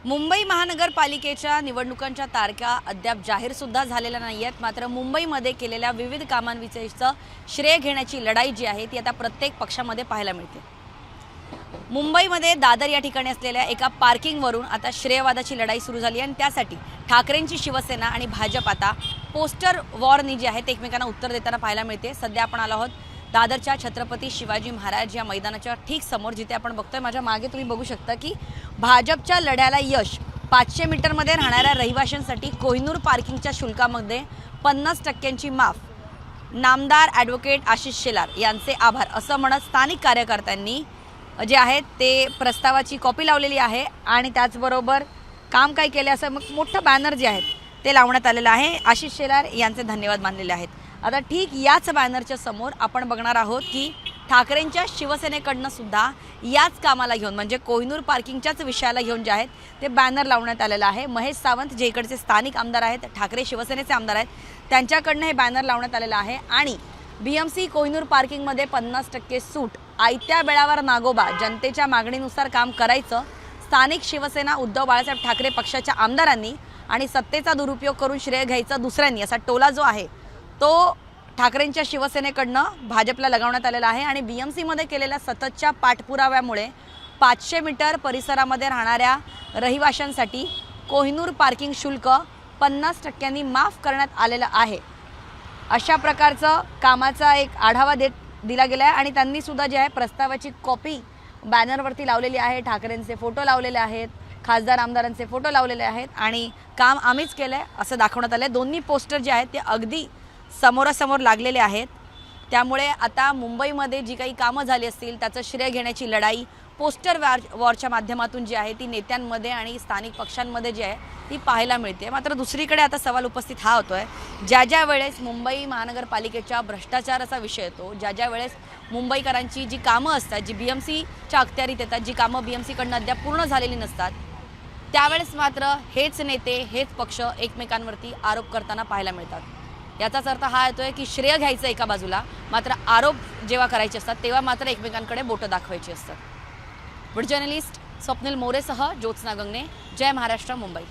मुंबई महानगरपालिकेच्या निवडणुकांच्या तारखा अद्याप जाहीर सुद्धा झालेल्या नाहीयेत। मात्र मुंबईमध्ये केलेल्या विविध कामांविषयीचं श्रेय घेण्याची लढाई जी आहे ती आता प्रत्येक पक्षामध्ये पाहायला मिळते। मुंबईमध्ये दादर या ठिकाणी असलेल्या एका पार्किंगवरून आता श्रेयवादाची लढाई सुरू झाली आणि त्यासाठी ठाकरेंची शिवसेना आणि भाजप आता पोस्टर वॉरनी जे आहे ते एकमेकांना उत्तर देताना पाहायला मिळते। सध्या आपण आलो आहोत दादरच्या छत्रपती शिवाजी महाराज या मैदानाच्या ठीक समोर, जिथे आपण बघतोय माझ्या मागे तुम्ही बघू शकता की भाजपच्या लढ्याला यश 500 मीटरमध्ये राहणाऱ्या रहिवाशांसाठी कोहिनूर पार्किंगच्या शुल्कामध्ये 50% माफ, नामदार ॲडव्होकेट आशिष शेलार यांचे आभार असं म्हणत स्थानिक कार्यकर्त्यांनी जे आहेत ते प्रस्तावाची कॉपी लावलेली आहे आणि त्याचबरोबर काम काय केले असं मग मोठं बॅनर जे आहेत ते लावण्यात आलेलं आहे। आशिष शेलार यांचे धन्यवाद मानलेले आहेत। आता ठीक याच बॅनरच्या समोर आपण बघणार आहोत की ठाकरेंच्या शिवसेनेकडनं सुद्धा याच कामाला घेऊन म्हणजे कोहिनूर पार्किंगच्याच विषयाला घेऊन जे आहेत ते बॅनर लावण्यात आलेलं आहे। महेश सावंत जे इकडचे स्थानिक आमदार आहेत, ठाकरे शिवसेनेचे आमदार आहेत, त्यांच्याकडनं हे बॅनर लावण्यात आलेलं आहे आणि BMC कोहिनूर पार्किंगमध्ये 50% सूट, आयत्या बेळावर नागोबा, जनतेच्या मागणीनुसार काम करायचं, स्थानिक शिवसेना उद्धव बाळासाहेब ठाकरे पक्षाच्या आमदारांनी आणि सत्तेचा दुरुपयोग करून श्रेय घ्यायचा दुसऱ्यांनी असा टोला जो आहे तो ठाकरेंच्या शिवसेनेकडनं भाजपला लगावण्यात आलेला आहे। आणि BMCमध्ये केलेल्या सततच्या पाठपुराव्यामुळे 500 मीटर परिसरामध्ये राहणाऱ्या रहिवाशांसाठी कोहिनूर पार्किंग शुल्क 50% माफ करण्यात आलेलं आहे। अशा प्रकारचं कामाचा एक आढावा दिला गेला आहे आणि त्यांनी सुद्धा जे आहे प्रस्तावाची कॉपी बॅनरवरती लावलेली आहे। ठाकरेंचे फोटो लावलेले आहेत, खासदार आमदारांचे फोटो लावलेले आहेत आणि काम आम्हीच केलं आहे असं दाखवण्यात आलं आहे। दोन्ही पोस्टर जे आहेत ते अगदी समोरासमोर लागलेले आहेत। त्यामुळे आता मुंबईमध्ये जी काही कामं झाली असतील त्याचं श्रेय घेण्याची लढाई पोस्टर वॉरच्या माध्यमातून जी आहे ती नेत्यांमध्ये आणि स्थानिक पक्षांमध्ये जी आहे ती पाहायला मिळते। मात्र दुसरीकडे आता सवाल उपस्थित हा होतोय, ज्या वेळेस मुंबई महानगरपालिकेच्या भ्रष्टाचाराचा विषय येतो, ज्या वेळेस मुंबईकरांची जी कामं असतात, जी BMCच्या अखत्यारीत येतात, जी कामं BMCकडनं अद्याप पूर्ण झालेली नसतात, त्यावेळेस मात्र हेच नेते हेच पक्ष एकमेकांवरती आरोप करताना पाहायला मिळतात। याचाच अर्थ हा येतोय की श्रेय घ्यायचं एका बाजूला, मात्र आरोप जेव्हा करायचे असतात तेव्हा मात्र एकमेकांकडे बोटं दाखवायची असतात। व्हिडिओ जर्नलिस्ट स्वप्नील मोरेसह ज्योत्स्ना गंगणे, जय महाराष्ट्र, मुंबई।